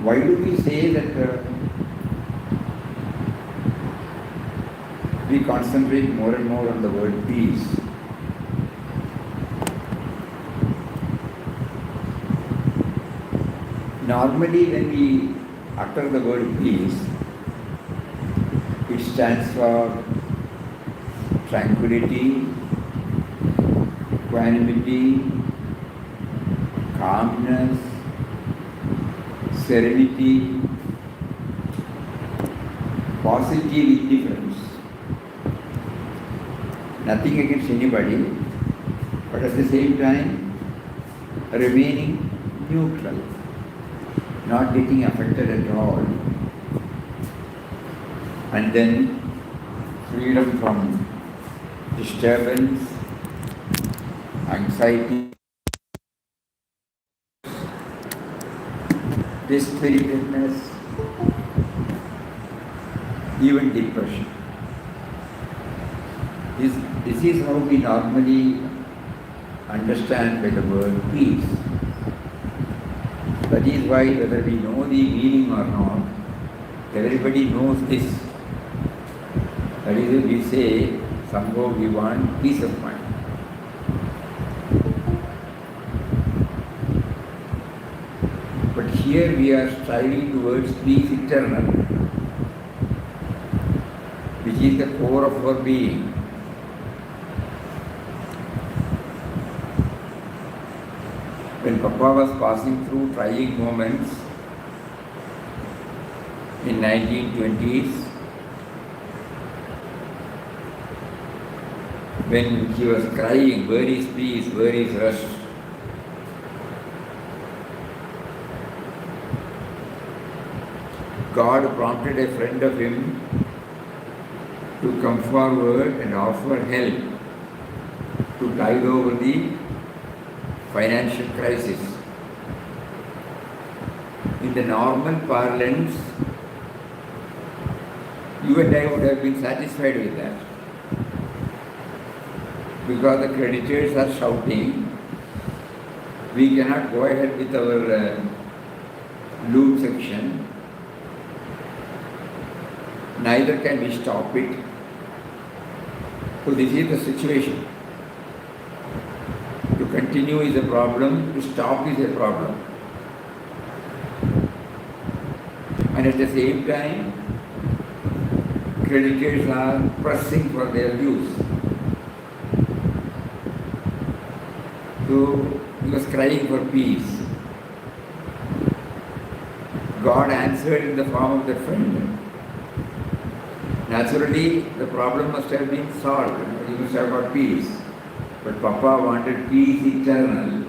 Why do we say that we concentrate more and more on the word peace? Normally when we utter the word peace, it stands for tranquility, equanimity, calmness, serenity, positive indifference. Nothing against anybody, but at the same time remaining neutral, not getting affected at all. And then freedom from disturbance, anxiety, dispiritedness, even depression. This is how we normally understand by the word peace. That is why whether we know the meaning or not, everybody knows this. That is why we say somehow we want peace of mind. But here we are striving towards peace eternal, which is the core of our being. When Papa was passing through trying moments in 1920s, when he was crying, where is peace, where is rest? God prompted a friend of him to come forward and offer help to tide over the financial crisis. In the normal parlance, you and I would have been satisfied with that. Because the creditors are shouting, we cannot go ahead with our loan section, neither can we stop it. So this is the situation. To continue is a problem, to stop is a problem. And at the same time, creditors are pressing for their dues. So he was crying for peace. God answered in the form of the friend. Naturally, the problem must have been solved. He must have got peace. But Papa wanted peace eternal.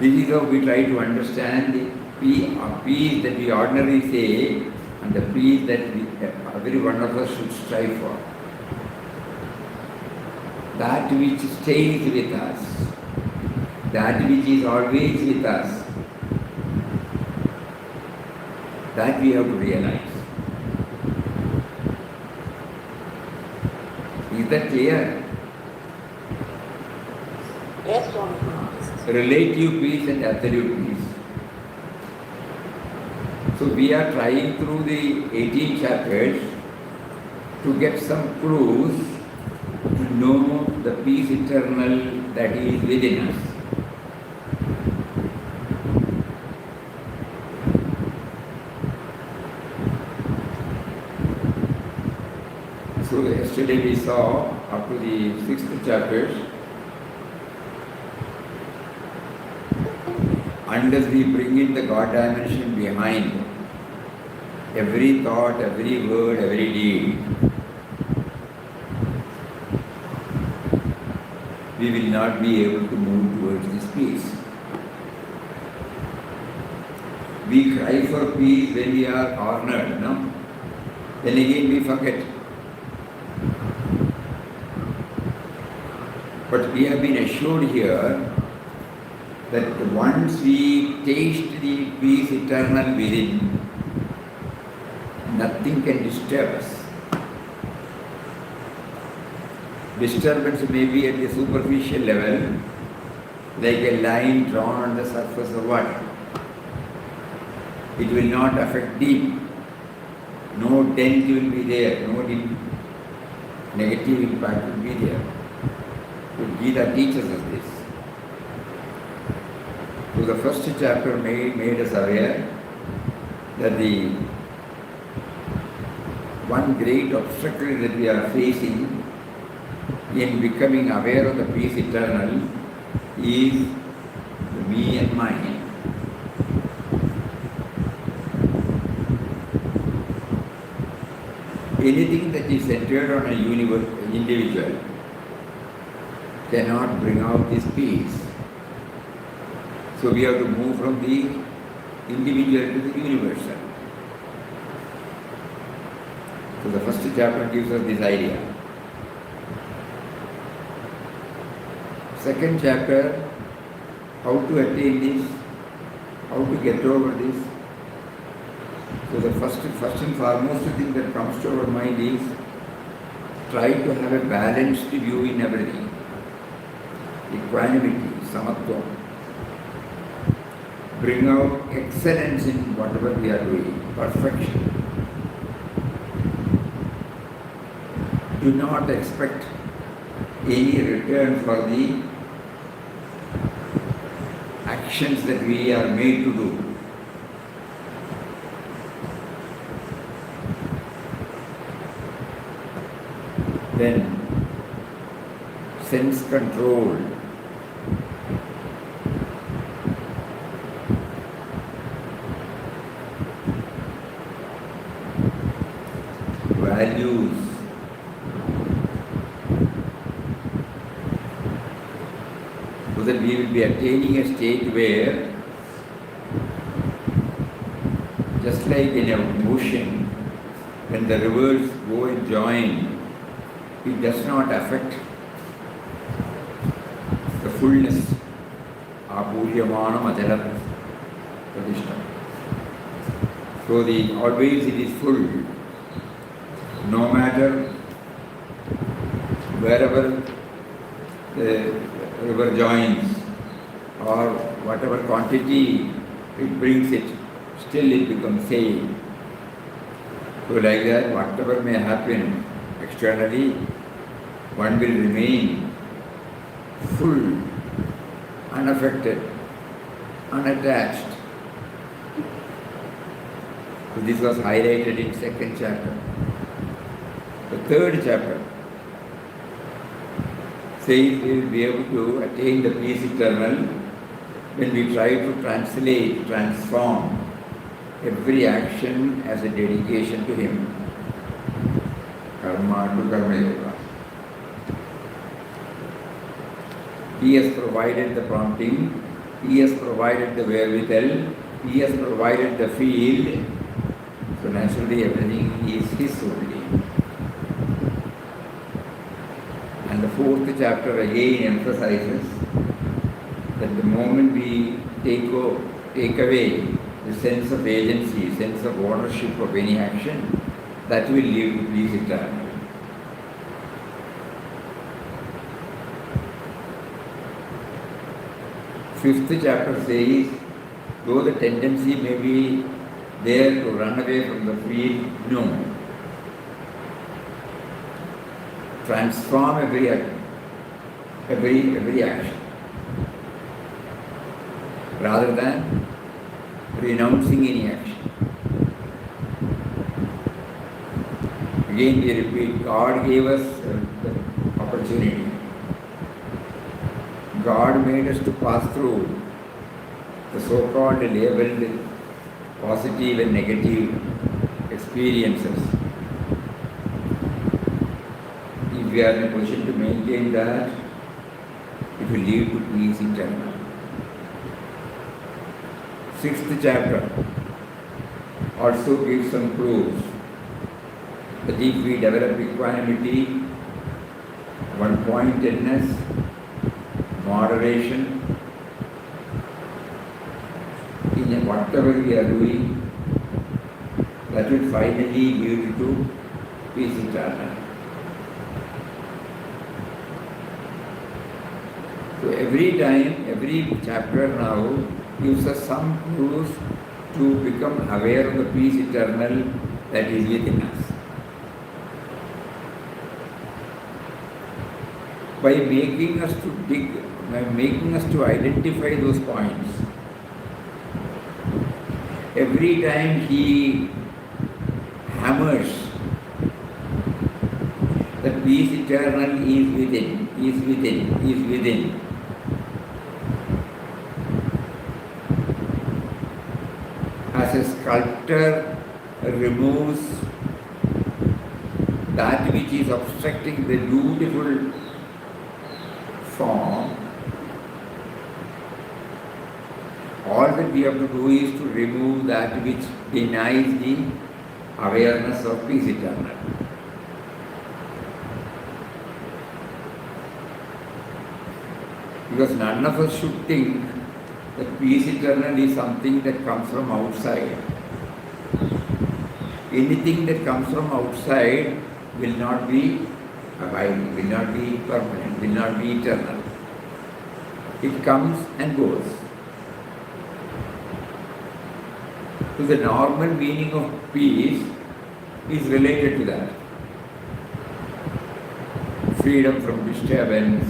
This is how we try to understand the peace that we ordinarily say and the peace that every one of us should strive for. That which stays with us, that which is always with us, that we have to realize. Is that clear? Yes, Swami. Relative peace and absolute peace. So we are trying through the 18 chapters to get some clues to know the peace eternal that is within us. So yesterday we saw up to the 6th chapter, unless we bring in the God dimension behind every thought, every word, every deed, we will not be able to move towards this peace. We cry for peace when we are cornered, no? Then again we forget. But we have been assured here that once we taste the peace eternal within, nothing can disturb us. Disturbance may be at the superficial level, like a line drawn on the surface of water. It will not affect deep. No dent will be there, no deep negative impact will be there. So Gita teaches us this. So the first chapter made us aware that the one great obstacle that we are facing in becoming aware of the peace eternal is the me and mine. Anything that is centered on a individual cannot bring out this peace. So we have to move from the individual to the universal. So the first chapter gives us this idea. Second chapter, how to attain this, how to get over this. So the first and foremost thing that comes to our mind is try to have a balanced view in everything. Equanimity, samatva. Bring out excellence in whatever we are doing, perfection. Do not expect any return for the actions that we are made to do. Then sense control, values, so that we will be attaining a state where, just like in an ocean, when the rivers go and join, it does not affect the fullness. Apuryamanam ajalam pradishtam. So always it is full. No matter wherever the river joins or whatever quantity it brings it, still it becomes same. So like that, whatever may happen externally, one will remain full, unaffected, unattached. So this was highlighted in second chapter. The third chapter says we will be able to attain the peace eternal when we try to translate, transform every action as a dedication to Him. Karma to Karma Yoga. He has provided the prompting, He has provided the wherewithal, He has provided the field, so naturally everything is His only. And the fourth chapter again emphasizes that the moment we take away the sense of agency, sense of ownership of any action, that will lead to peace eternal. Fifth chapter says, though the tendency may be there to run away from the field, no. Transform every action, rather than renouncing any action. Again we repeat, God gave us the opportunity. God made us to pass through the so-called labeled positive and negative experiences. If we are in a position to maintain that, it will lead to peace eternal. Sixth chapter also gives some clues that if we develop equanimity, one-pointedness, moderation in whatever we are doing, that will finally lead to peace eternal. So every time, every chapter now gives us some clues to become aware of the peace eternal that is within us. By making us to dig, by making us to identify those points, every time he hammers, the peace eternal is within, is within, is within. As a sculptor removes that which is obstructing the beautiful form, all that we have to do is to remove that which denies the awareness of peace eternal. Because none of us should think that peace eternal is something that comes from outside. Anything that comes from outside will not be abiding, will not be permanent, will not be eternal. It comes and goes. So the normal meaning of peace is related to that. Freedom from disturbance,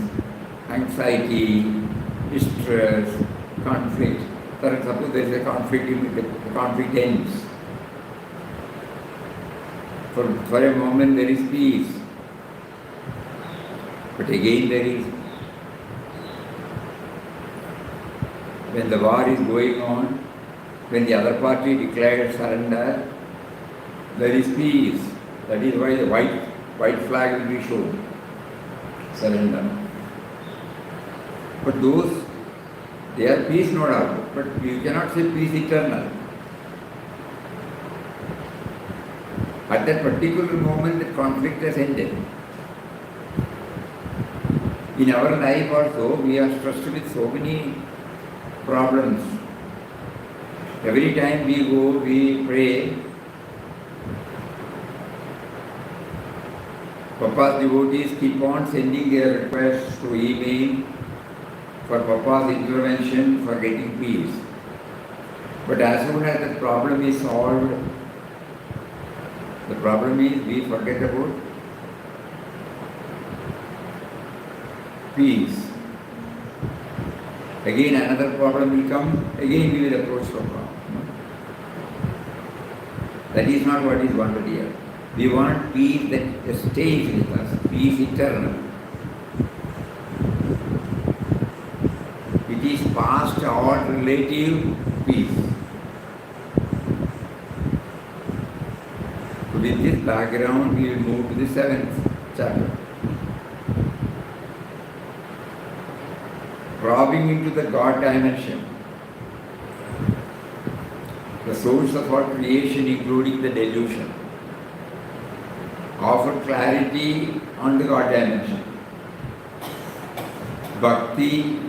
anxiety, distress, conflict. Suppose there is a conflict, the conflict ends. For a moment there is peace. But again there is, when the war is going on, when the other party declares surrender, there is peace. That is why the white flag will be shown. Surrender. But those, they are peace no doubt, but you cannot say peace eternal. At that particular moment the conflict has ended. In our life also we are stressed with so many problems. Every time we go, we pray. Papa's devotees keep on sending their requests to email for Papa's intervention for getting peace. But as soon as the problem is solved, the problem is we forget about peace. Again another problem will come, again we will approach the problem. That is not what is wanted here. We want peace that stays with us, peace eternal. It is past or relative peace. With this background, we will move to the 7th chapter. Probing into the God dimension, the source of our creation, including the delusion, offer clarity on the God dimension. Bhakti,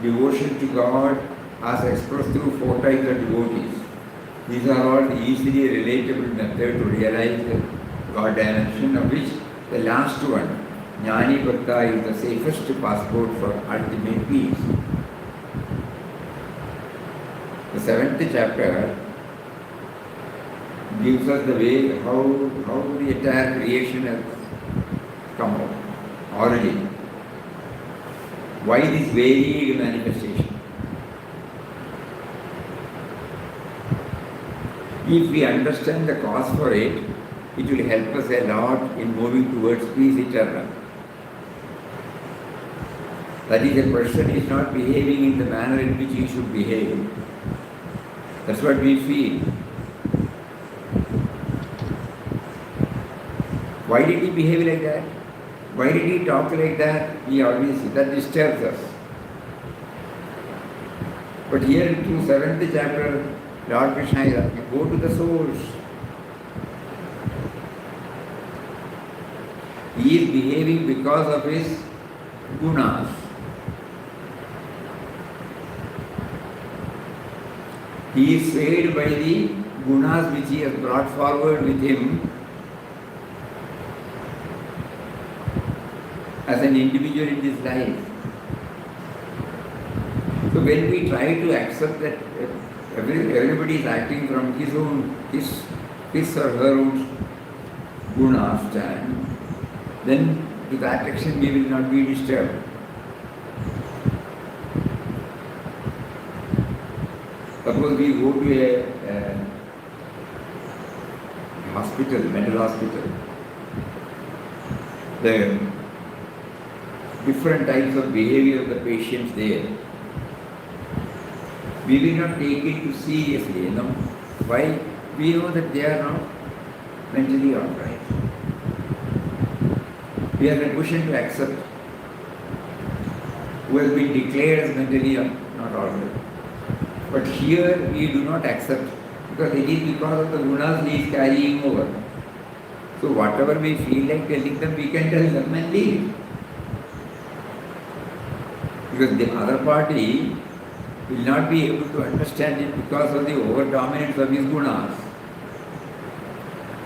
devotion to God, as expressed through 4 types of devotees. These are all easily relatable methods to realize the God dimension, of which the last one, Jnani Bhakta, is the safest passport for ultimate peace. The 7th chapter gives us the way how the entire creation has come out, origin. Why this varied manifestation? If we understand the cause for it, it will help us a lot in moving towards peace eternal. That is, a person is not behaving in the manner in which he should behave. That's what we feel. Why did he behave like that? Why did he talk like that? That disturbs us. But here in 7th chapter, Lord Krishna is asking, go to the source. He is behaving because of his gunas. He is swayed by the gunas which he has brought forward with him as an individual in this life. So when we try to accept that Everybody is acting from his or her own guna stand, then to that action we will not be disturbed. Suppose we go to a hospital, mental hospital, the different types of behavior of the patients there, we will not take it too seriously, you know. Why? We know that they are not mentally all right. We are in a position to accept who has been declared as mentally not all right. But here we do not accept, because it is because of the gunas he is carrying over. So whatever we feel like telling them, we can tell them and leave. Because the other party will not be able to understand it because of the over-dominance of his gunas.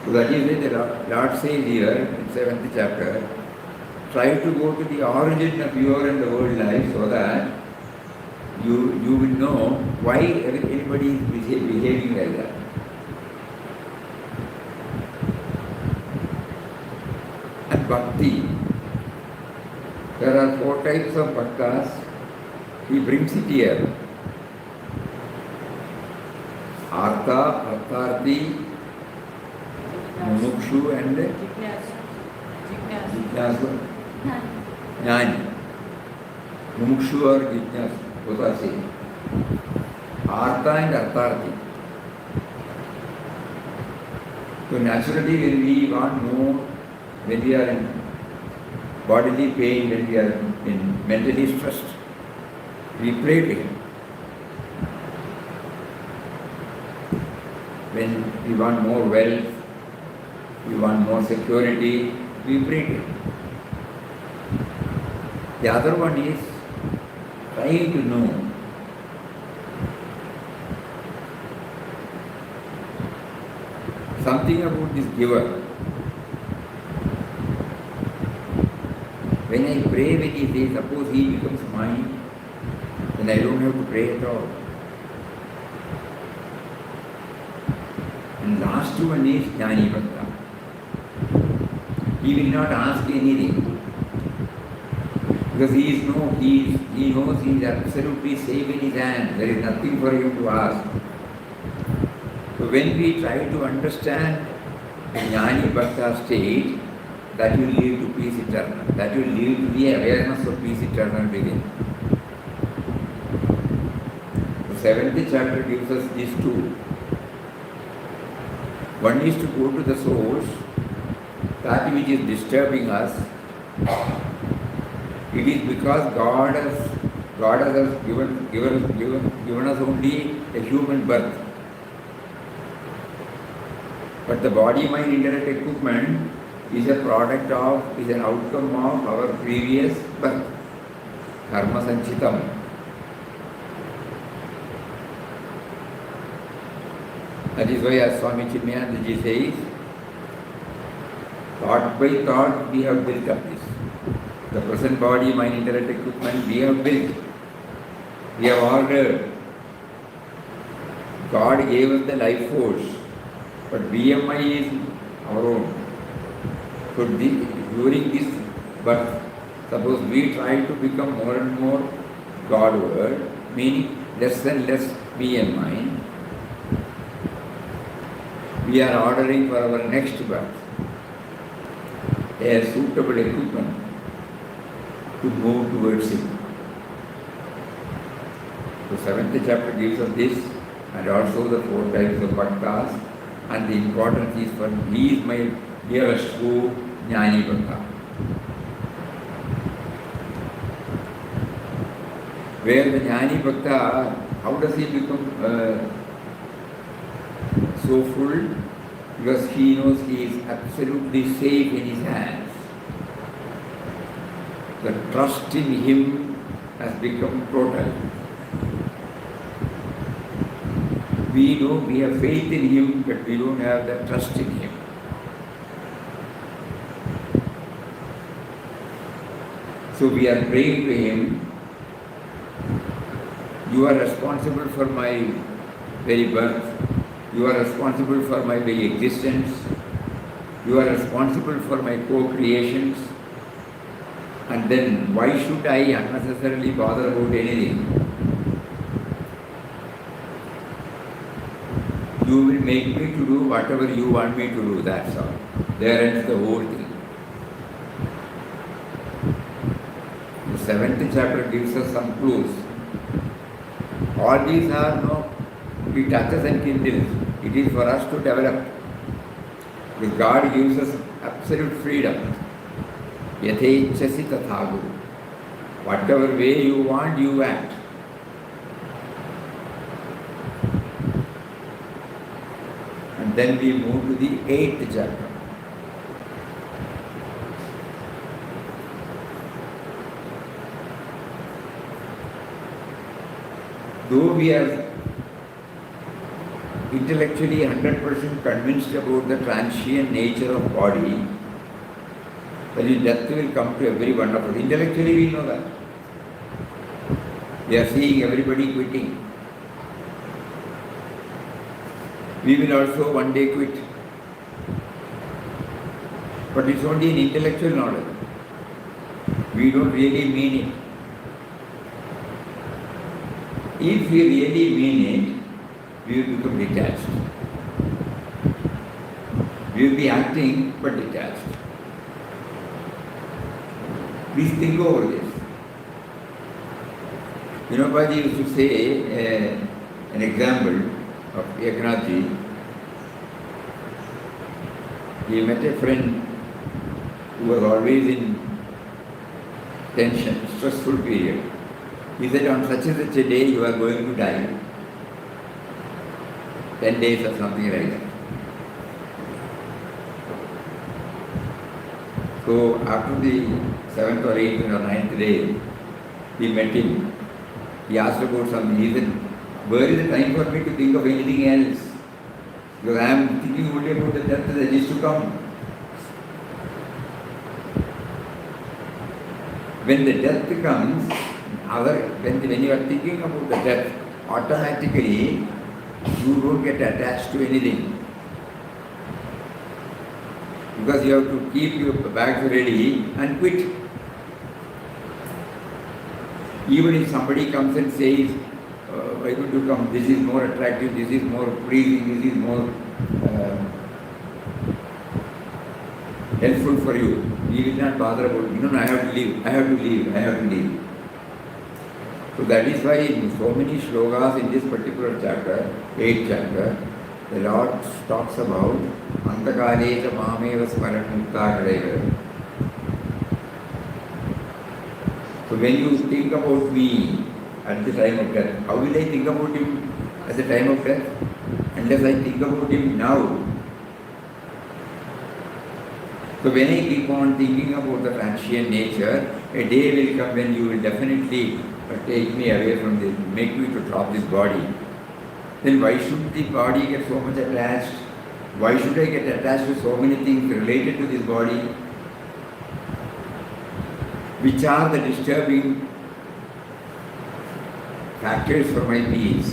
So that is why the Lord says here in 7th chapter, try to go to the origin of your and the world life so that you will know why anybody is behaving like that. And bhakti. There are 4 types of bhaktas. He brings it here. Artha, Artharthi, Mumukshu and Jignasu. Jnani. Mumukshu or Jignasu, both are same. Artha and Artharthi. So naturally when we want to know, when we are in bodily pain, when we are in mentally stressed, we pray to him. When we want more wealth, we want more security, we pray to him. The other one is trying to know something about this giver. When I pray, when he says, suppose he becomes mine, then I don't have to pray at all. And last one is Jnani Bhakta. He will not ask anything. Because he knows he is absolutely safe in his hand. There is nothing for him to ask. So when we try to understand the Jnani Bhakta state, that will lead to peace eternal. That will lead to the awareness of peace eternal within. The 7th chapter gives us these 2. One is to go to the source, that which is disturbing us. It is because God has given us only a human birth. But the body, mind, intellect, equipment is an outcome of our previous birth. Karma sanchitam. That is why, as Swami Chinmayanandaji says, thought by thought we have built up this. The present body, mind, intellect, equipment we have built. We have ordered. God gave us the life force, but BMI is our own. So during this birth, suppose we try to become more and more Godward, meaning less and less BMI, we are ordering for our next birth a suitable equipment to move towards Him. The 7th chapter gives us this, and also the 4 types of bhaktas, and the importance is for he is my dearest true Jnani Bhakta. Where the Jnani Bhakta, how does he become so full? Because he knows he is absolutely safe in his hands. The trust in him has become total. We know we have faith in him, but we don't have the trust in him. So we are praying to him, you are responsible for my very birth. You are responsible for my very existence. You are responsible for my co-creations. And then why should I unnecessarily bother about anything? You will make me to do whatever you want me to do, that's all. There ends the whole thing. The 7th chapter gives us some clues. All these are it touches and kindles. It is for us to develop. Because God gives us absolute freedom. Yathechasi tathagu. Whatever way you want, you act. And then we move to the 8th chapter. Though we are intellectually 100% convinced about the transient nature of body, but death will come to every one of us. Intellectually we know that. We are seeing everybody quitting. We will also one day quit. But it's only an intellectual knowledge. We don't really mean it. If we really mean it, we will become detached. We will be acting but detached. Please think over this. Vinobaji used to say an example of Eknathji. He met a friend who was always in tension, stressful period. He said, on such and such a day you are going to die. 10 days or something like that. So after the 7th or 8th or 9th day, he met him. He asked about something. He said, where is the time for me to think of anything else? Because I am thinking only about the death that is to come. When the death comes, when you are thinking about the death, automatically you don't get attached to anything. Because you have to keep your bags ready and quit. Even if somebody comes and says, why don't you come, this is more attractive, this is more pleasing, this is more helpful for you, you will not bother about it. No, I have to leave, I have to leave, I have to leave. So that is why in so many shlokas in this particular chapter, 8th chapter, the Lord talks about Antakalecha Mameva Smaran Mukta. So when you think about me at the time of death, how will I think about him at the time of death? Unless I think about him now. So when I keep on thinking about the transient nature, a day will come when you will definitely take me away from this, make me to drop this body. Then why should the body get so much attached? Why should I get attached to so many things related to this body? Which are the disturbing factors for my peace?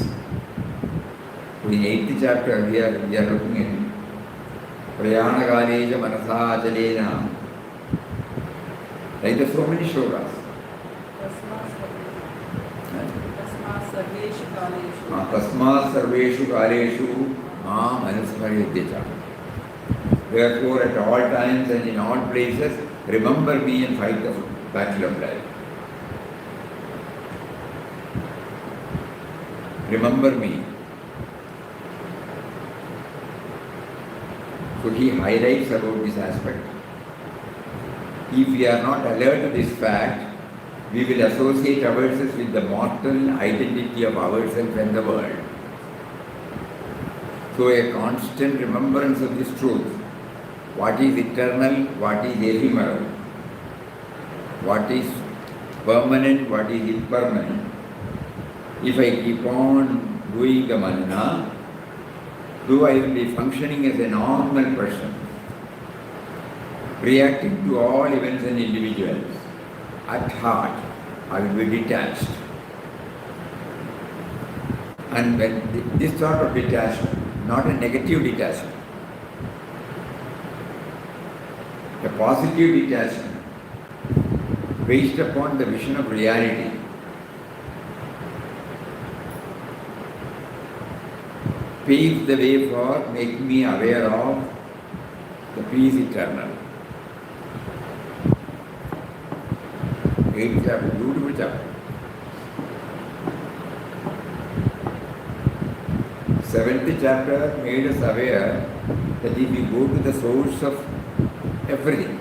So in 8th chapter we are looking at Prayanagaleja Manasa Achalena. Like there's so many shlokas. Tasmat Sarveshu Kaleshu Mam Anusmaretya. Therefore, at all times and in all places, remember me and fight the battle of life. Remember me. So he highlights about this aspect. If we are not alert to this fact, we will associate ourselves with the mortal identity of ourselves and the world. So a constant remembrance of this truth. What is eternal, what is ephemeral, what is permanent, what is impermanent. If I keep on doing the manana, though I will be functioning as a normal person, reacting to all events and individuals, at heart, I will be detached. And when this sort of detachment, not a negative detachment, a positive detachment based upon the vision of reality, paves the way for making me aware of the peace eternal. 8th chapter, beautiful chapter. 7th chapter made us aware that if we go to the source of everything,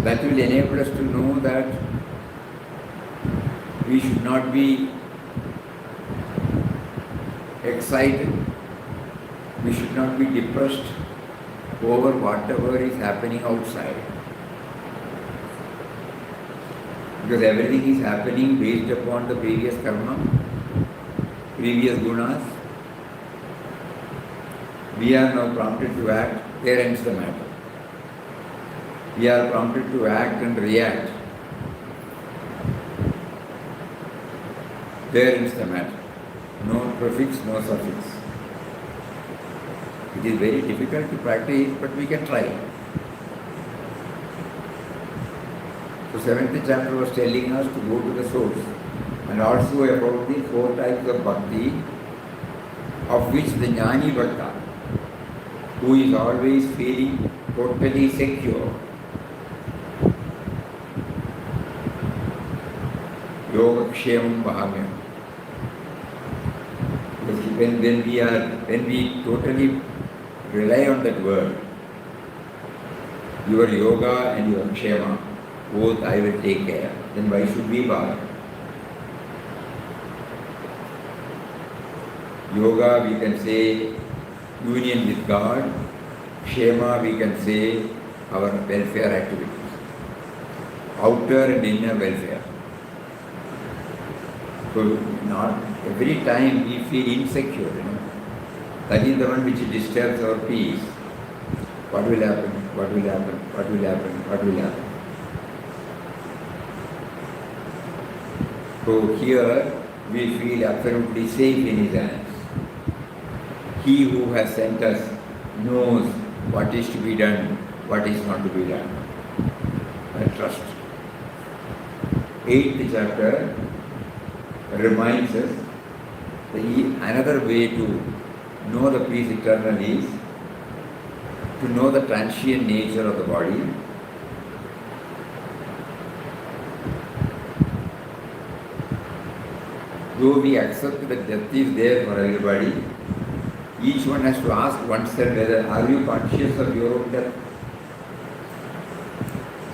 that will enable us to know that we should not be excited, we should not be depressed over whatever is happening outside. Because everything is happening based upon the previous karma, previous gunas. We are now prompted to act, there ends the matter. We are prompted to act and react. There ends the matter. No prefix, no suffix. It is very difficult to practice, but we can try. So 7th chapter was telling us to go to the source, and also about the 4 types of bhakti, of which the jnani bhakta, who is always feeling totally secure, yoga kshemam vahamyam. Because when we totally rely on that word, your yoga and your kshema, both I will take care, then why should we bother? Yoga, we can say union with God. Kshema, we can say our welfare activities, outer and inner welfare. So not every time we feel insecure, that is the one which disturbs our peace. What will happen? What will happen? What will happen? What will happen? So here we feel absolutely safe in His hands. He who has sent us knows what is to be done, what is not to be done. I trust. 8th chapter reminds us that another way to know the peace eternal is to know the transient nature of the body. Though we accept that death is there for everybody, each one has to ask oneself whether are you conscious of your own death?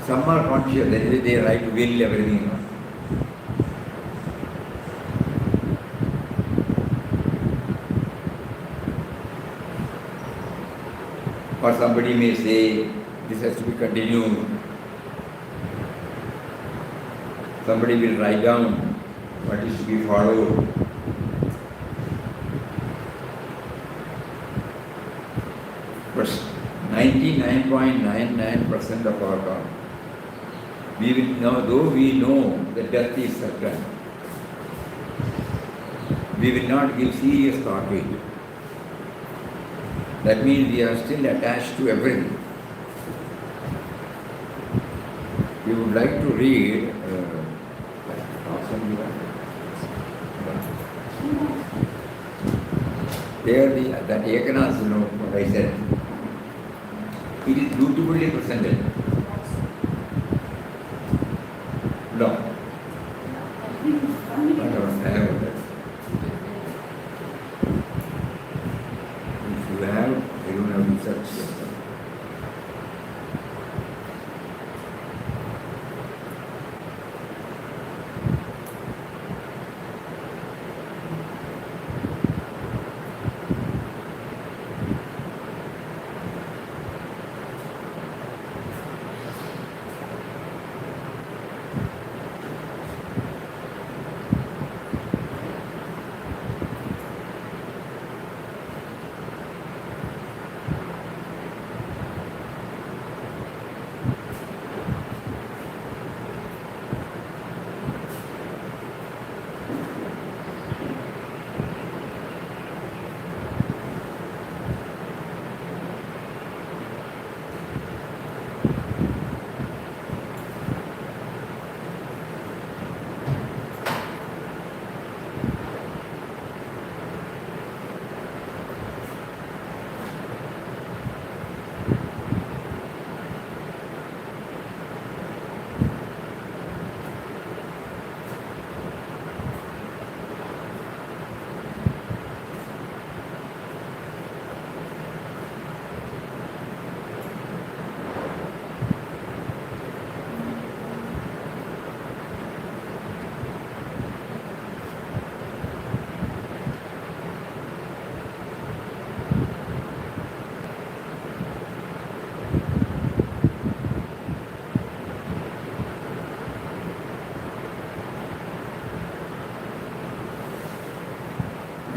Some are conscious, anyway they right to will everything. Or somebody may say, this has to be continued. Somebody will write down what is to be followed. But 99.99% of our karma, we will know, though we know that death is certain, we will not give serious thought to it. That means we are still attached to everything. We would like to read there that Ekanath, what I said, it is beautifully presented. No. I don't have that. If you have, I don't have research system.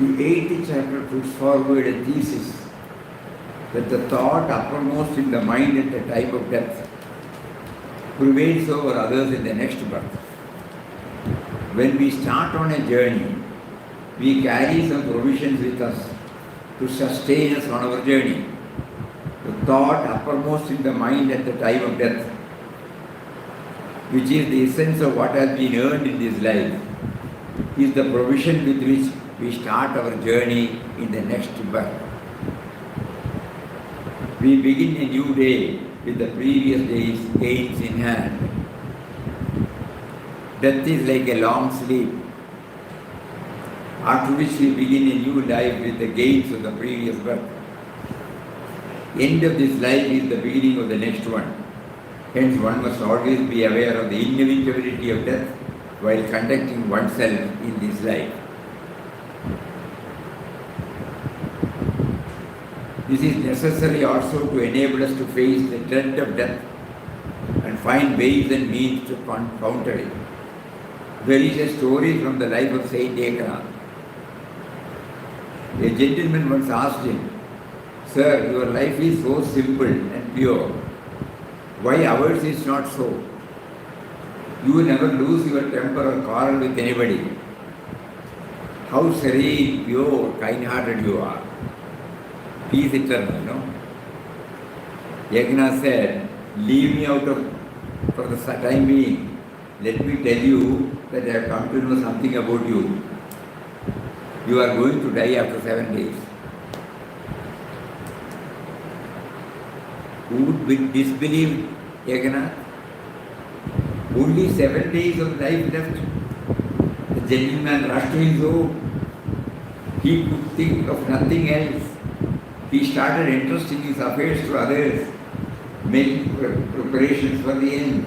The 8th chapter puts forward a thesis that the thought uppermost in the mind at the time of death prevails over others in the next birth. When we start on a journey, we carry some provisions with us to sustain us on our journey. The thought uppermost in the mind at the time of death, which is the essence of what has been earned in this life, is the provision with which we start our journey in the next birth. We begin a new day with the previous day's gains in hand. Death is like a long sleep, after which we begin a new life with the gains of the previous birth. End of this life is the beginning of the next one. Hence, one must always be aware of the inevitability of death while conducting oneself in this life. This is necessary also to enable us to face the dread of death and find ways and means to counter it. There is a story from the life of Saint Ekanath. A gentleman once asked him, "Sir, your life is so simple and pure. Why ours is not so? You never lose your temper or quarrel with anybody. How serene, pure, kind-hearted you are. Peace eternal, no?" Ekanath said, "Leave me out of for the time being. Let me tell you that I have come to know something about you. You are going to die after 7 days." Who would disbelieve Ekanath? Only 7 days of life left. The gentleman rushed to his home. He could think of nothing else. He started entrusting his affairs to others, making preparations for the end.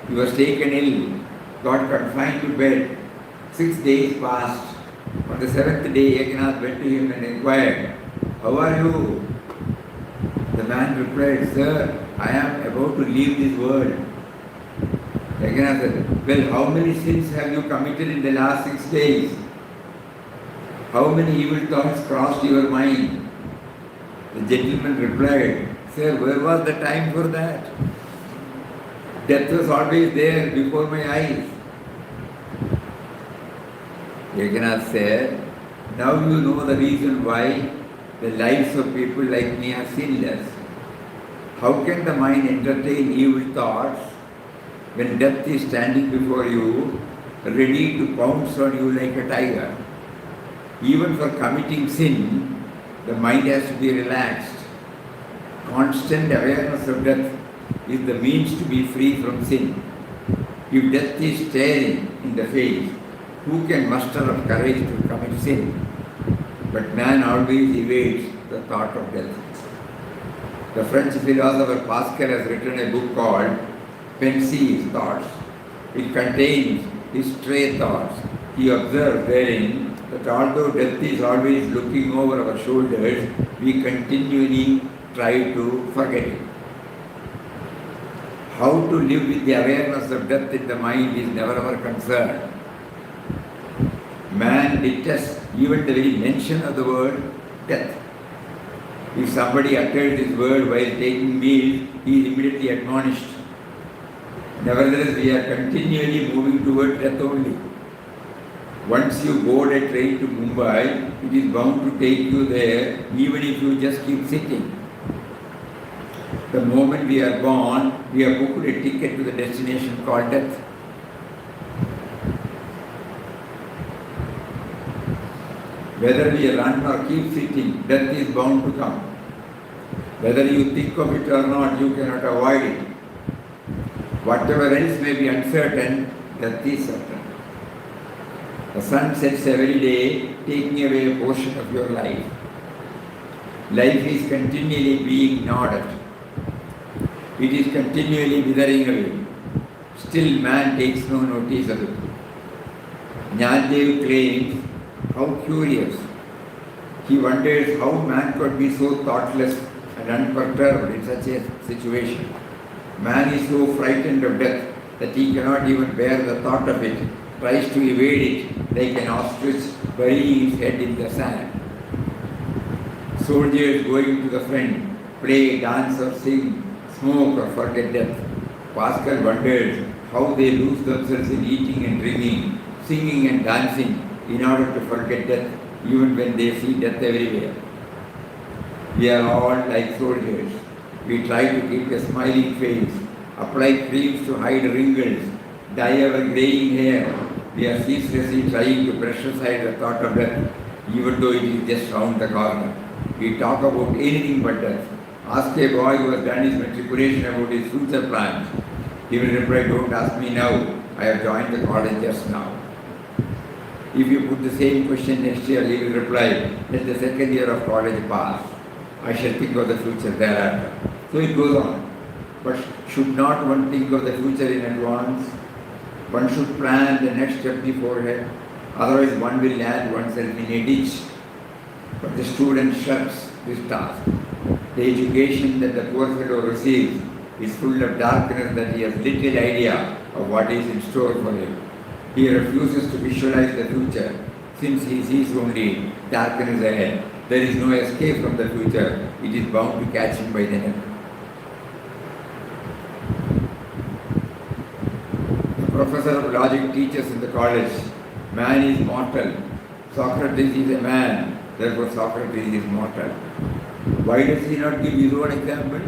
He was taken ill, got confined to bed. 6 days passed. On the 7th day, Ekanath went to him and inquired, "How are you?" The man replied, "Sir, I am about to leave this world." Ekanath said, "Well, how many sins have you committed in the last 6 days? How many evil thoughts crossed your mind?" The gentleman replied, "Sir, where was the time for that? Death was always there before my eyes." Ekanath said, "Now you know the reason why the lives of people like me are sinless. How can the mind entertain evil thoughts when death is standing before you, ready to pounce on you like a tiger? Even for committing sin, the mind has to be relaxed. Constant awareness of death is the means to be free from sin. If death is staring in the face, who can muster up courage to commit sin? But man always evades the thought of death." The French philosopher Pascal has written a book called Pensive Thoughts. It contains his stray thoughts. He observed therein that although death is always looking over our shoulders, we continually try to forget it. How to live with the awareness of death in the mind is never our concern. Man detests even the very mention of the word death. If somebody utters this word while taking meals, he is immediately admonished. Nevertheless, we are continually moving toward death only. Once you board a train to Mumbai, it is bound to take you there, even if you just keep sitting. The moment we are born, we have booked a ticket to the destination called death. Whether we run or keep sitting, death is bound to come. Whether you think of it or not, you cannot avoid it. Whatever else may be uncertain, death is certain. The sun sets every day, taking away a portion of your life. Life is continually being gnawed at. It is continually withering away. Still, man takes no notice of it. Jnanadev claims, how curious. He wonders how man could be so thoughtless and unperturbed in such a situation. Man is so frightened of death that he cannot even bear the thought of it, tries to evade it like an ostrich burying its head in the sand. Soldiers going to the front, play, dance or sing, smoke or forget death. Pascal wonders how they lose themselves in eating and drinking, singing and dancing in order to forget death, even when they see death everywhere. We are all like soldiers. We try to keep a smiling face, apply creams to hide wrinkles, dye our graying hair. We are ceaselessly trying to brush aside the thought of death, even though it is just round the corner. We talk about anything but death. Ask a boy who has done his matriculation about his future plans. He will reply, don't ask me now. I have joined the college just now. If you put the same question next year, he will reply, let the second year of college pass. I shall think of the future thereafter. So it goes on. But should not one think of the future in advance? One should plan the next step beforehand. Otherwise one will land oneself in a ditch. But the student shirks this task. The education that the poor fellow receives is full of darkness that he has little idea of what is in store for him. He refuses to visualize the future since he sees only darkness ahead. There is no escape from the future. It is bound to catch him by the neck. The professor of logic teaches in the college, man is mortal. Socrates is a man, therefore Socrates is mortal. Why does he not give his own example?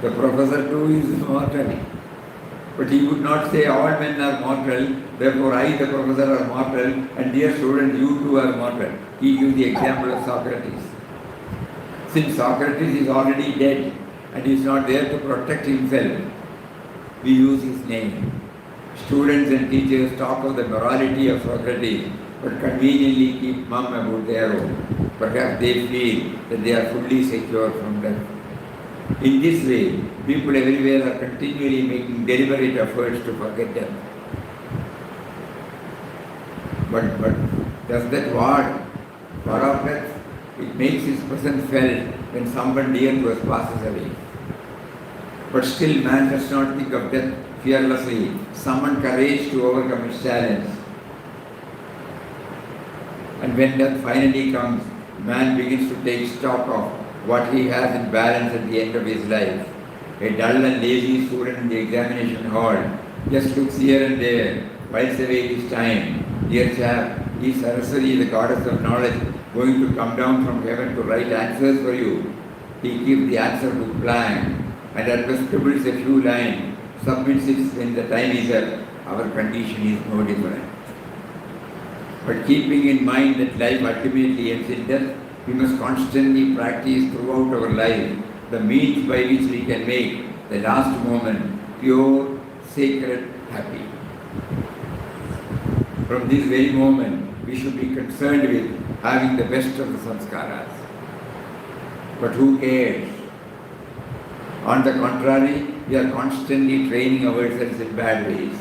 The professor too is mortal. But he would not say all men are mortal, therefore I, the professor, are mortal, and dear students, you too are mortal. He gives the example of Socrates. Since Socrates is already dead and is not there to protect himself, we use his name. Students and teachers talk of the morality of Socrates, but conveniently keep mum about their own. Perhaps they feel that they are fully secure from death. In this way, people everywhere are continually making deliberate efforts to forget death. But does that ward off death? It makes its presence felt when someone dear to us passes away. But still man does not think of death fearlessly, summon courage to overcome its challenge. And when death finally comes, man begins to take stock of what he has in balance at the end of his life. A dull and lazy student in the examination hall just looks here and there, whiles away his time. Dear chap, is Saraswati, the goddess of knowledge, going to come down from heaven to write answers for you? He keeps the answer book blank and at best scribbles a few lines, submits it when the time is up. Our condition is no different. But keeping in mind that life ultimately ends in death, we must constantly practice throughout our life the means by which we can make the last moment pure, sacred, happy. From this very moment, we should be concerned with having the best of the samskaras. But who cares? On the contrary, we are constantly training ourselves in bad ways.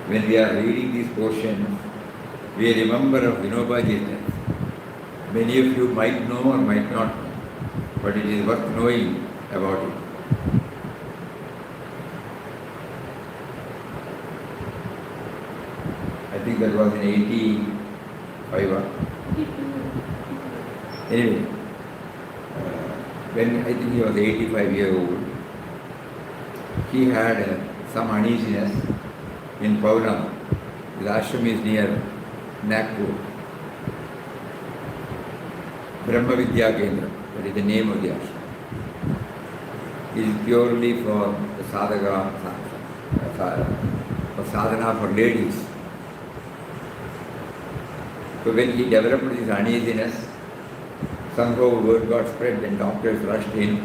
When we are reading these portions, we remember of Vinobaji's death. Many of you might know or might not know, but it is worth knowing about it. I think that was in 85. Anyway, when I think he was 85 years old, he had some uneasiness in Pauna. His ashram is near Nagpur. Brahma Vidya Kendra, that is the name of the ashram. It is purely for the sadhana, for sadhana for ladies. So when he developed this uneasiness, somehow word got spread and doctors rushed in.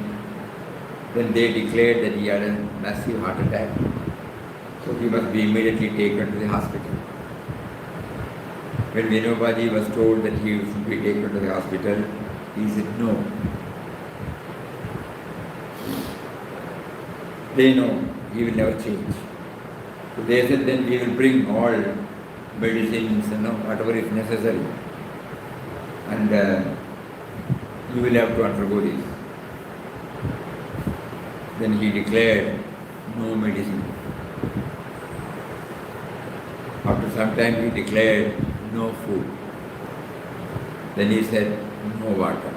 Then they declared that he had a massive heart attack. So he must be immediately taken to the hospital. When Vinobaji was told that he should be taken to the hospital, he said no. They know he will never change. So they said then we will bring all medicines, whatever is necessary. And you will have to undergo this. Then he declared no medicine. After some time he declared no food. Then he said no water.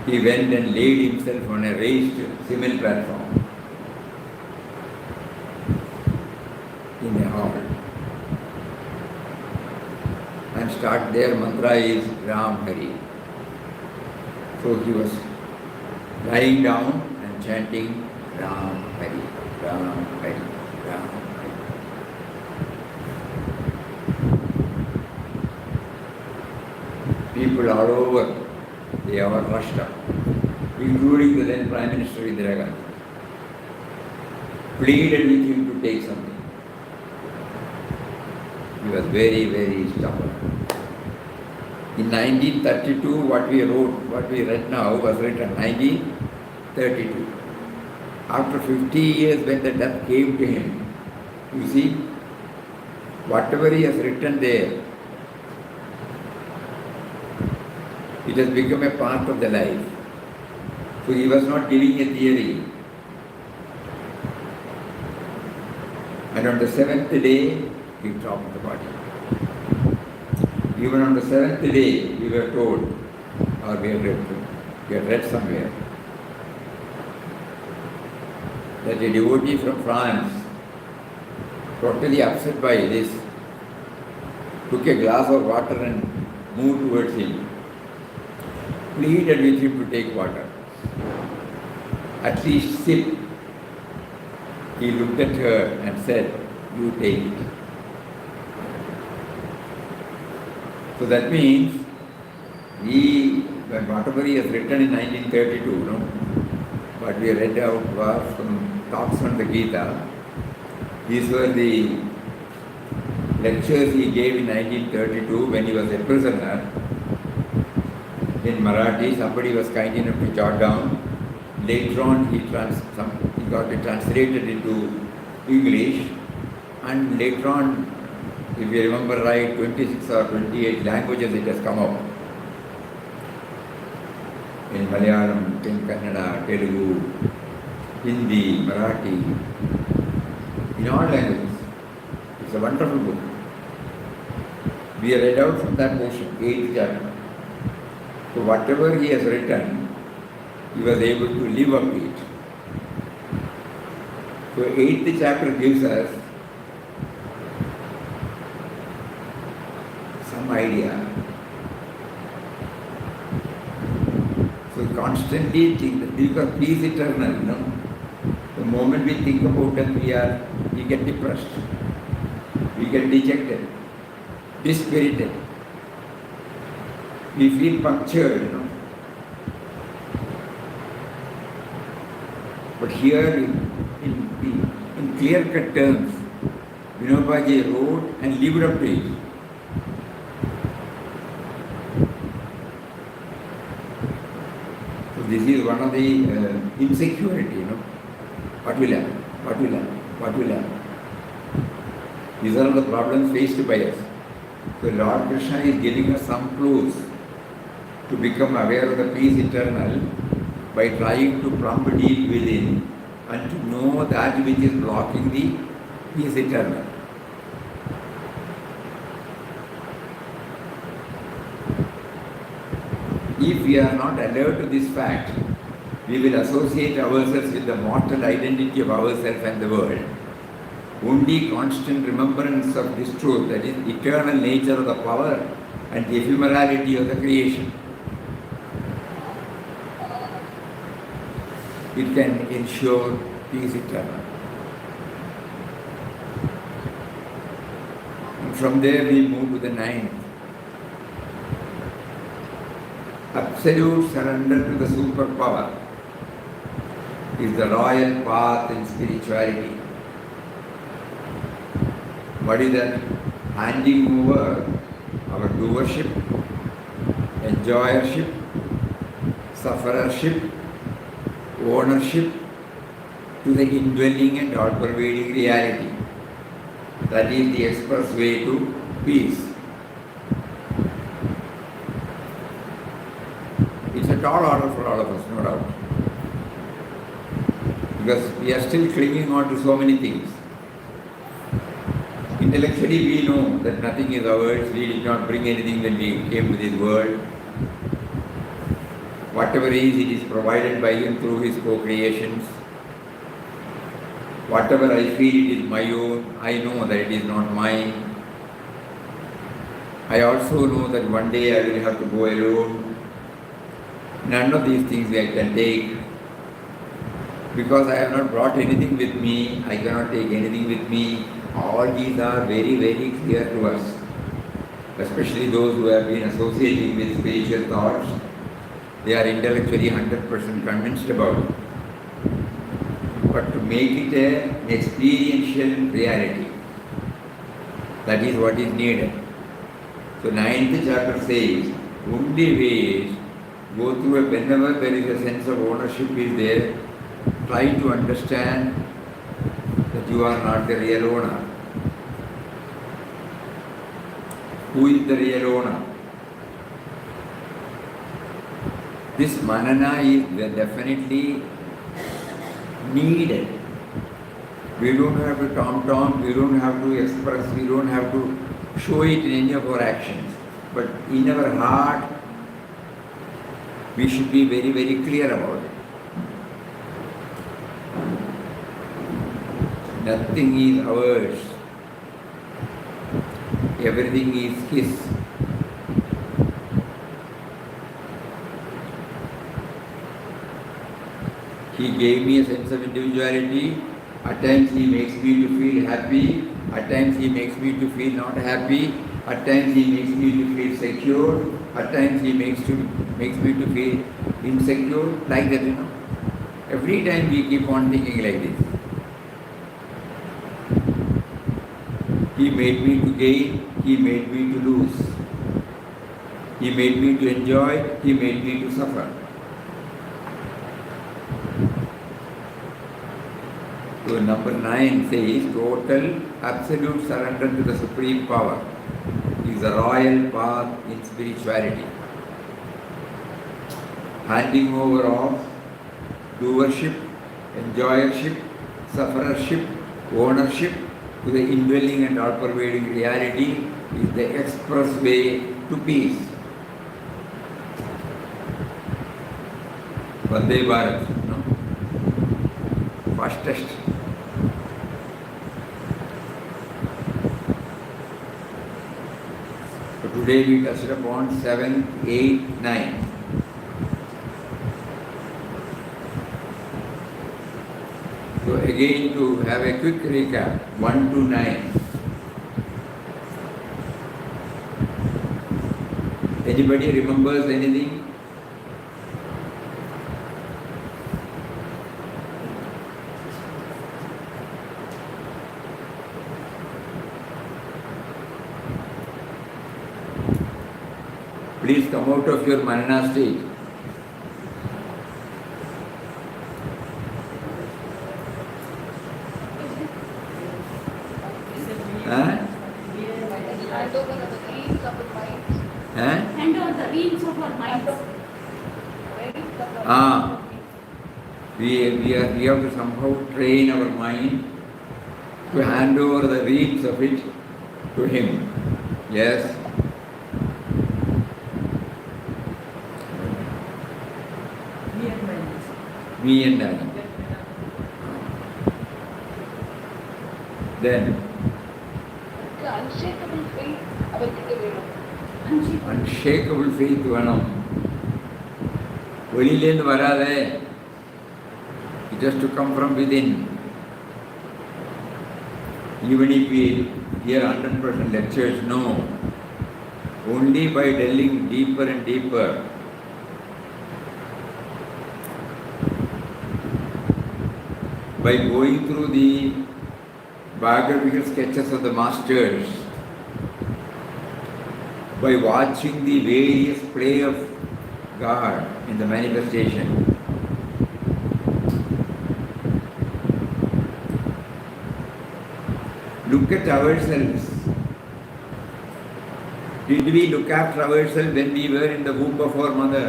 He went and laid himself on a raised cement platform in a hall and start their mantra is Ram Hari. So he was lying down and chanting Ram Hari, Ram Hari, Ram Hari. People all over, they all rushed up, including the then Prime Minister Indira Gandhi, pleaded with him to take something. He was very, very stubborn. In 1932, what we read now was written 1932. After 50 years, when the death came to him, you see, whatever he has written there, it has become a part of the life. So he was not giving a theory. And on the seventh day, he dropped the body. Even on the seventh day, we were told, or we had read somewhere, that a devotee from France, totally upset by this, took a glass of water and moved towards him, pleaded with him to take water. At least sip. He looked at her and said, "You take it." So that means whatever he has written in 1932, what we read out was from talks on the Gita. These were the lectures he gave in 1932 when he was a prisoner in Marathi. Somebody was kind enough to jot down. Later on, he got it translated into English, and later on, if you remember right, 26 or 28 languages it has come up. In Malayalam, in Kannada, Telugu, Hindi, Marathi, in all languages. It's a wonderful book. We are read out from that portion, 8th chapter. So whatever he has written, he was able to live up to it. So 8th chapter gives us some idea. So constantly think that because peace eternal, the moment we think about it, we get depressed, we get dejected, dispirited, we feel punctured, But here, in clear-cut terms, Vinobaji wrote and lived up to it. So this is one of the insecurity, What will happen? What will happen? What will happen? These are the problems faced by us. So Lord Krishna is giving us some clues to become aware of the peace eternal by trying to plumb deep within and to know that which is blocking the peace eternal. If we are not alert to this fact, we will associate ourselves with the mortal identity of ourselves and the world. Only constant remembrance of this truth, that is eternal nature of the power and the ephemerality of the creation, it can ensure peace eternal. And from there we move to the ninth. Absolute surrender to the superpower is the royal path in spirituality. What is that? Handing over our doership, enjoyership, sufferership, ownership to the indwelling and all-pervading reality. That is the express way to peace. It's a tall order for all of us, no doubt. Because we are still clinging on to so many things. Intellectually we know that nothing is ours, we did not bring anything when we came to this world. Whatever is, it is provided by Him through His co-creations. Whatever I feel it is my own, I know that it is not mine. I also know that one day I will have to go alone. None of these things I can take. Because I have not brought anything with me, I cannot take anything with me. All these are very, very clear to us. Especially those who have been associating with spiritual thoughts. They are intellectually 100% convinced about it. But to make it an experiential reality, that is what is needed. So 9th chapter says, only way is, go through whenever there is a sense of ownership is there, try to understand that you are not the real owner. Who is the real owner? This manana is definitely needed. We don't have to tom-tom, we don't have to express, we don't have to show it in any of our actions. But in our heart, we should be very, very clear about it. Nothing is ours. Everything is His. He gave me a sense of individuality. At times He makes me to feel happy. At times He makes me to feel not happy. At times He makes me to feel secure. At times He makes me to feel insecure. Like that, Every time we keep on thinking like this. He made me to gain. He made me to lose. He made me to enjoy. He made me to suffer. So number 9 says, total absolute surrender to the Supreme Power is the royal path in spirituality. Handing over of doership, enjoyership, sufferership, ownership to the indwelling and all-pervading reality is the express way to peace. Vande Bharat, fastest. So today we touched upon 7, 8, 9. So again, to have a quick recap, 1 to 9. Anybody remembers anything? Please come out of your manana state. Hand over the reins of the mind. Hand over the reins of our minds. We have to somehow train our mind to hand over the reins of it to Him. Yes. Me and I. Then Unshakable faith அவர்கிட்ட வேணும். unshakable faith வேணும். வெளியிலேருந்து வராதே. It has to come from within. Even if we hear 100% lectures, no. Only by delving deeper and deeper. By going through the biographical sketches of the masters, by watching the various play of God in the manifestation, look at ourselves. Did we look after ourselves when we were in the womb of our mother?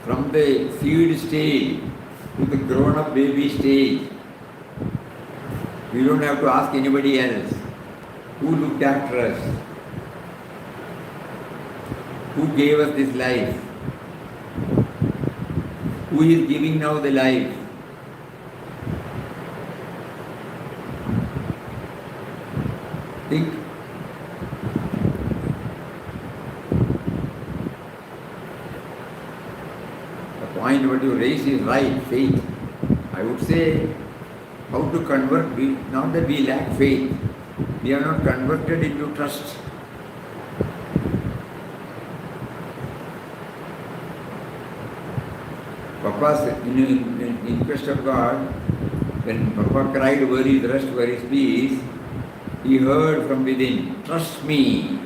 From the seed stage, to the grown-up baby stage. We don't have to ask anybody else. Who looked after us? Who gave us this life? Who is giving now the life? Think. The point what you raise is right, faith. I would say, how to convert, not that we lack faith, we are not converted into trust. Papa's in quest of God, when Papa cried, where is rest, where is peace, he heard from within, trust me.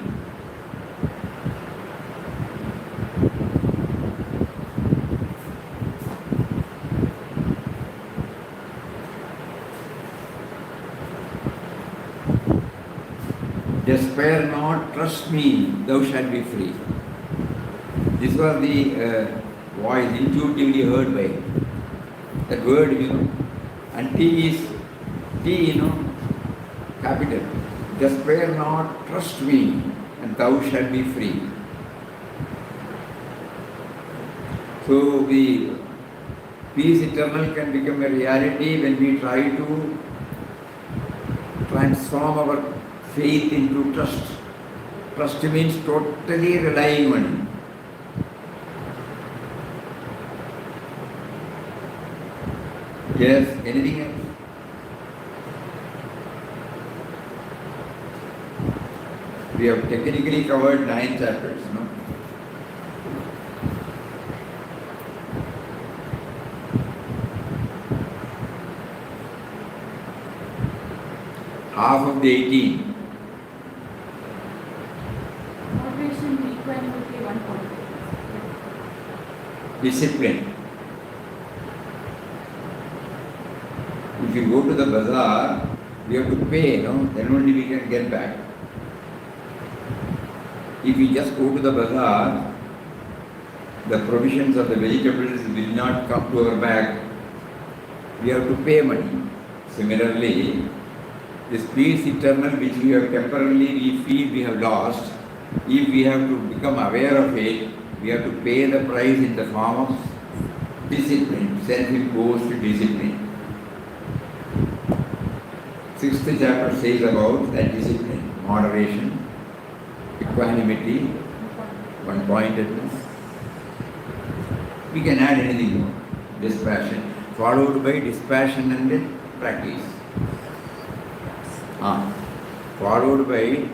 Despair not, trust me, thou shalt be free. This was the voice intuitively heard by that word, and T is T, capital. Despair not, trust me, and thou shalt be free. So the peace eternal can become a reality when we try to transform our faith into trust. Trust means totally relying on Him. Yes, anything else? We have technically covered 9 chapters, no? Half of the 18. Moderation, equanimity, 1 point. Discipline. If you go to the bazaar, we have to pay, then only we can get back. If we just go to the bazaar, the provisions of the vegetables will not come to our bag. We have to pay money. Similarly, this peace eternal which we have temporarily we feel we have lost, if we have to become aware of it, we have to pay the price in the form of discipline, self-imposed discipline. 6th chapter says about that discipline, moderation, equanimity, one-pointedness. We can add anything more. Dispassion, followed by dispassion and then practice. Followed by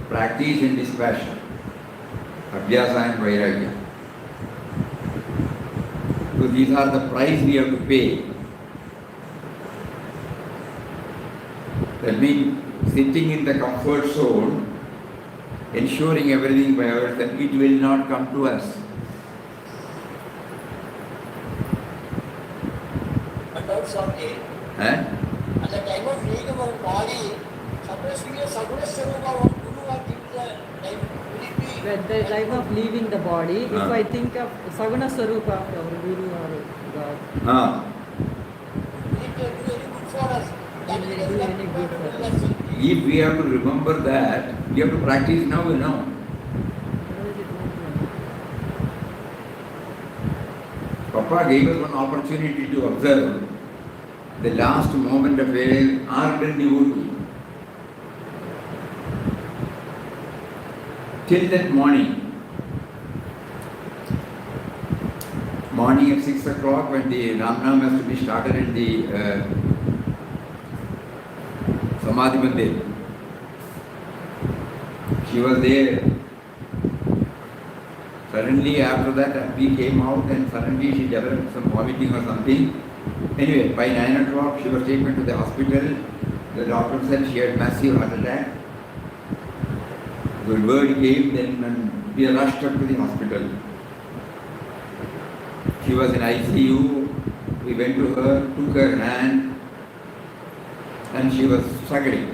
practice and dispassion. Abhyasa and vairagya. So these are the price we have to pay. That means sitting in the comfort zone, ensuring everything by ourselves, it will not come to us. But also, at the time of leaving our body, suppose we are Saguna Sarupa or Guru or At the time of leaving the body, if I think of Saguna Sarupa, our Guru or God, will it do any good for us? That will will it do any good for us? If we have to remember that, we have to practice now, Otherwise it won't Papa gave us one opportunity to observe the last moment of an ardent devotee. Till that morning at 6 o'clock when the Ramnam has to be started in the Samadhi Mandir. She was there. Suddenly after that we came out and suddenly she developed some vomiting or something. Anyway, by 9 o'clock she was taken to the hospital. The doctor said she had massive heart attack. The word came, then we rushed her to the hospital. She was in ICU. We went to her, took her hand, and she was struggling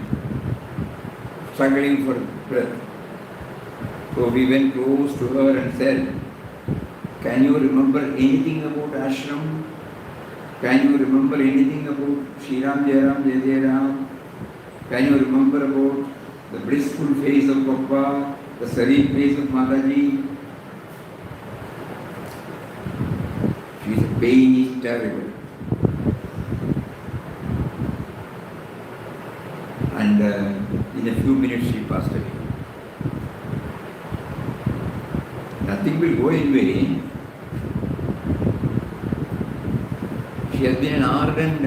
for breath. So we went close to her and said, "Can you remember anything about ashram?" Can you remember anything about Sri Ram, Jai Ram, Jai Jai Ram? Can you remember about the blissful face of Papa, the serene face of Mataji? She's pain is terrible. And in a few minutes she passed away. Nothing will go in vain. She has been an ardent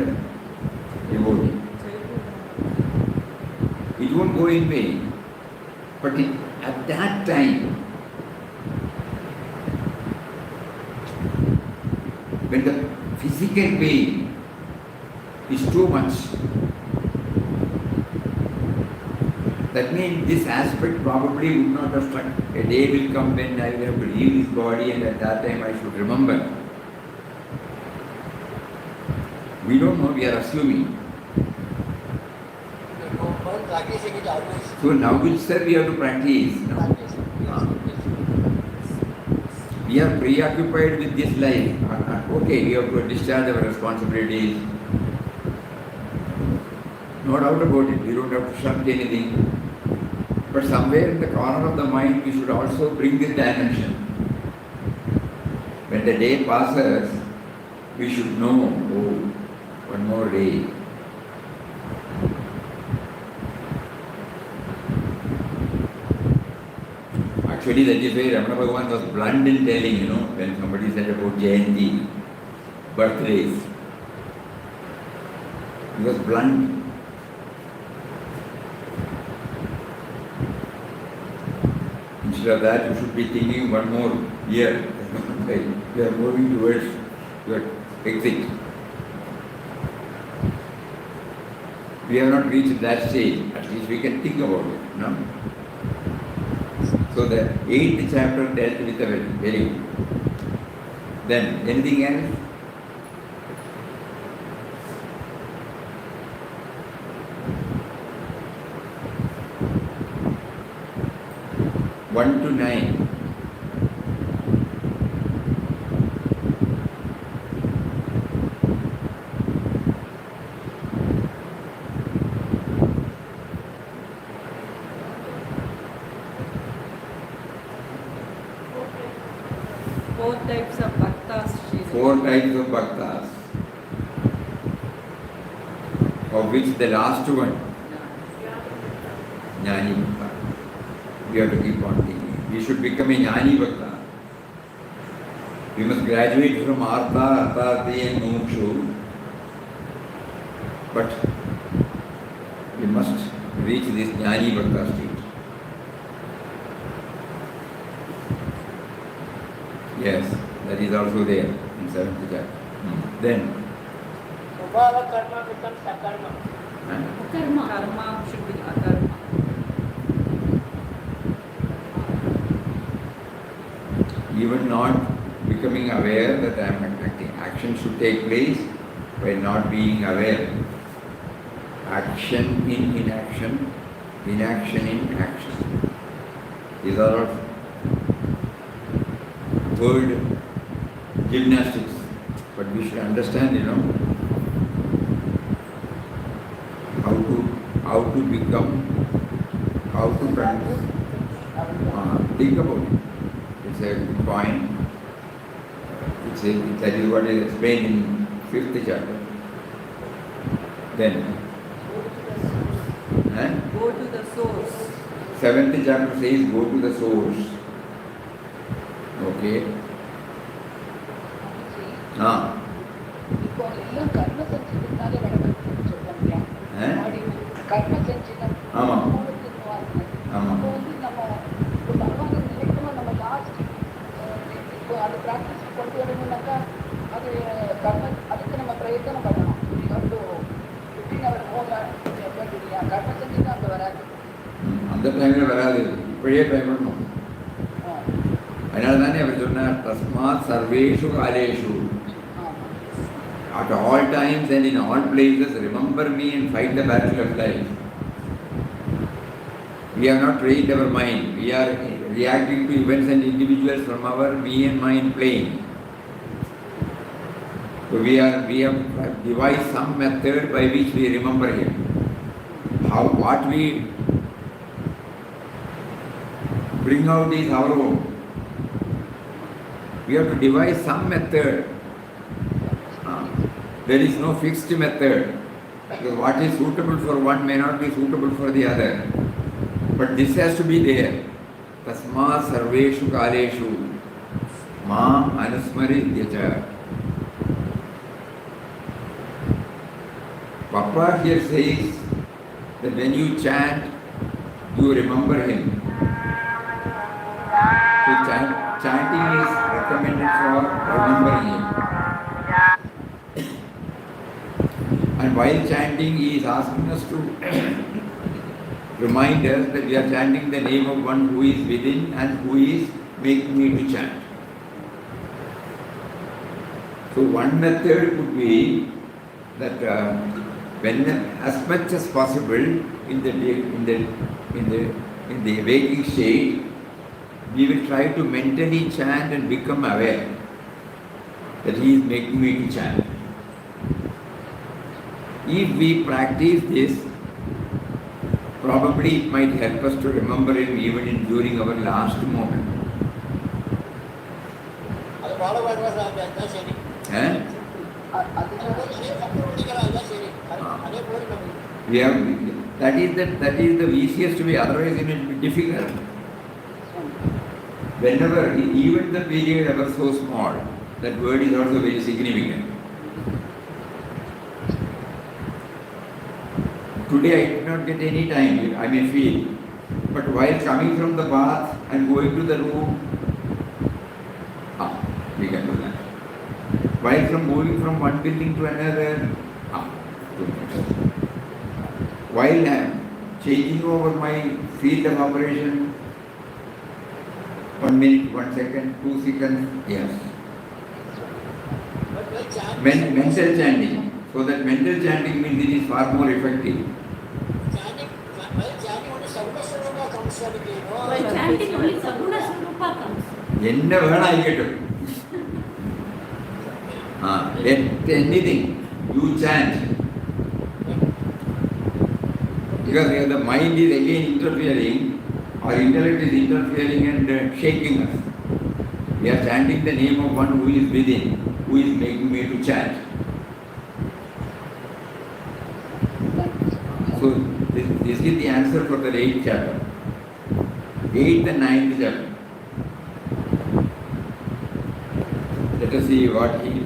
devotee. It won't go in vain. But at that time, when the physical pain is too much, that means this aspect probably would not have struck. A day will come when I will have to leave this body, and at that time I should remember. We don't know, we are assuming. So now itself we have to practice. No? We are preoccupied with this life. Okay, we have to discharge our responsibilities. No doubt about it. We don't have to shirk anything. But somewhere in the corner of the mind, we should also bring this dimension. When the day passes, we should know, oh, one more day. Actually, that is why Ramana Bhagavan was blunt in telling, when somebody said about Jayanti, birthdays. He was blunt. Instead of that, you should be thinking one more year. We are moving towards your exit. We have not reached that stage. At least we can think about it. No? So the 8th chapter dealt with a very good. Then, anything else? One to 9. Four types of bhaktas. Four types of bhaktas, of which the last one, Jnani Bhakta. We have to keep on thinking. We should become a Jnani Bhakta. We must graduate from Artha, Arthati and Mokshu. But we must reach this Jnani Bhakta state. Yes, that is also there in 7th chapter. Then, Subhava karma becomes akarma. Karma. Karma should be akarma. even not becoming aware that I am acting. Action should take place by not being aware. Action in inaction, inaction in action. These are all word gymnastics, but we should understand, how to become, how to practice. Think about it. It's a good point. That is what is explained in 5th chapter. Then, Go to the source. 7th chapter says go to the source. Okay. இப்போ எல்லாம் கர்ம செஞ்சதுனாலே நடக்குதுன்னு சொல்றாங்க. கர்ம செஞ்சது ஆமா. ஆமா. அப்போ நம்ம இப்போ பகவான் நினைக்கமா நம்ம லாஸ்ட் இப்போ அது ப்ராக்டிஸ் கொண்டு வரணும்னாக்கா அது கர்ம அதுக்கு நம்ம பிரயத்தனம் பண்ணணும். டு 15 hour ஹோம் இல்லையா கர்ம செஞ்சது அங்கே வராது. அந்த டைமில் வராது, இப்படியே பயப்படணும். அதனால தானே அவர் சொன்னார் தஸ்மாத் சர்வேஷு காலேஷு, at all times and in all places remember me and fight the battle of life. We have not trained our mind. We are reacting to events and individuals from our me and mind plane. So we have devised some method by which we remember him. What we bring out is our own. We have to devise some method. There is no fixed method. Because what is suitable for one may not be suitable for the other. But this has to be there. Tasma sarveshu kaleshu mam anusmaridyacha. Papa here says that when you chant, you remember him. So chanting is recommended for remembering him. And while chanting, he is asking us to remind us that we are chanting the name of one who is within and who is making me to chant. So one method could be that when as much as possible in the waking state, we will try to mentally chant and become aware that he is making me to chant. If we practice this, probably it might help us to remember him even during our last moment. That is the easiest way, otherwise it will be difficult. Whenever, even the period ever so small, that word is also very significant. Today I did not get any time, I may feel, but while coming from the bath and going to the room, we can do that. While moving from one building to another, 2 minutes. While I am changing over my field of operation, 1 minute, 1 second, 2 seconds, yes. Mental chanting. So that mental chanting means it is far more effective. While chanting only Saguna Swarupa comes. Enna vena aikattu. Anything you chant. Because the mind is again interfering, our intellect is interfering and shaking us. We are chanting the name of one who is within, who is making me to chant. So this is the answer for the 8th chapter. 8th and 9th chapter. Let us see what he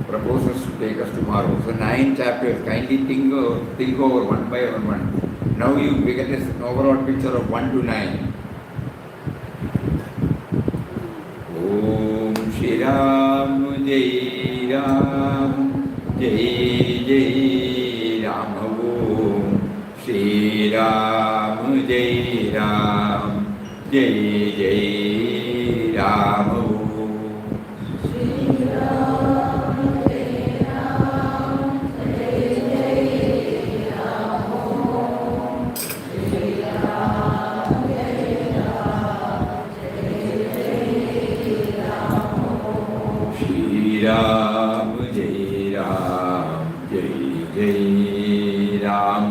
proposes to take us tomorrow. So 9 chapters, kindly think over one by one. Now you get an overall picture of 1 to 9. Om Shri Ram Jai Ram Jai Jai Ram Om Shri Ram Jai Ram Jai Jai Ram Om Ram Jai Ram Jai Jai Ram Om Shri Ram Jai Ram Jai Jai Ram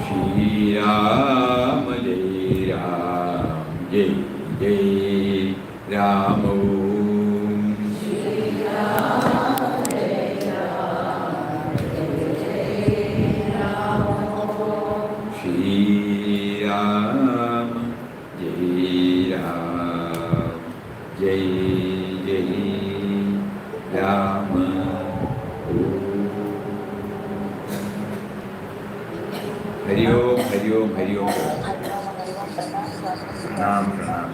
Shri Ram Jai Ram Jai Jai Ram Om Shri Ram Jai Ram Jai Jai Ram Shri Ram Jai Ram Jai Jai Ram Hari Om Hari Om Hari Om Pranam Pranam